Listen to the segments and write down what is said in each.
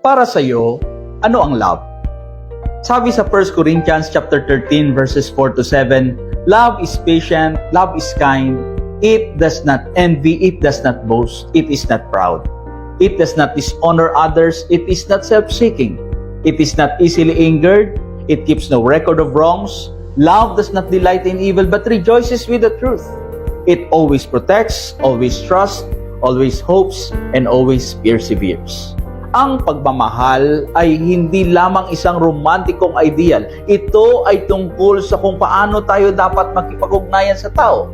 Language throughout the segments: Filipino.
Para sa iyo, ano ang love? Sabi sa 1 Corinthians chapter 13 verses 4 to 7, love is patient, love is kind, it does not envy, it does not boast, it is not proud. It does not dishonor others, it is not self-seeking. It is not easily angered, it keeps no record of wrongs. Love does not delight in evil but rejoices with the truth. It always protects, always trusts, always hopes, and always perseveres. Ang pagmamahal ay hindi lamang isang romantikong ideal. Ito ay tungkol sa kung paano tayo dapat makipag-ugnayan sa tao.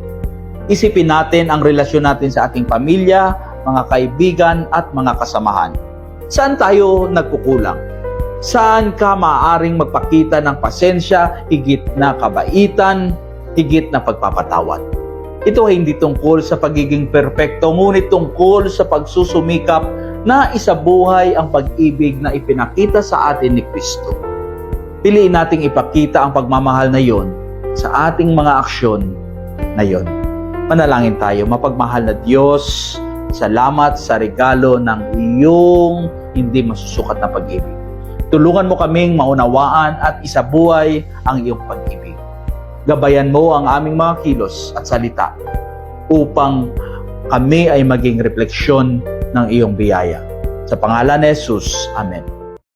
Isipin natin ang relasyon natin sa ating pamilya, mga kaibigan at mga kasamahan. Saan tayo nagkukulang? Saan ka maaaring magpakita ng pasensya, higit na kabaitan, higit na pagpapatawad? Ito ay hindi tungkol sa pagiging perpekto, ngunit tungkol sa pagsusumikap na isabuhay ang pag-ibig na ipinakita sa atin ni Kristo. Piliin nating ipakita ang pagmamahal na yon sa ating mga aksyon na yon. Manalangin tayo. Mapagmahal na Diyos, salamat sa regalo ng iyong hindi masusukat na pag-ibig. Tulungan mo kaming maunawaan at isabuhay ang iyong pag-ibig. Gabayan mo ang aming mga kilos at salita upang kami ay maging refleksyon ng iyong biyaya. Sa pangalan ni Jesus, Amen.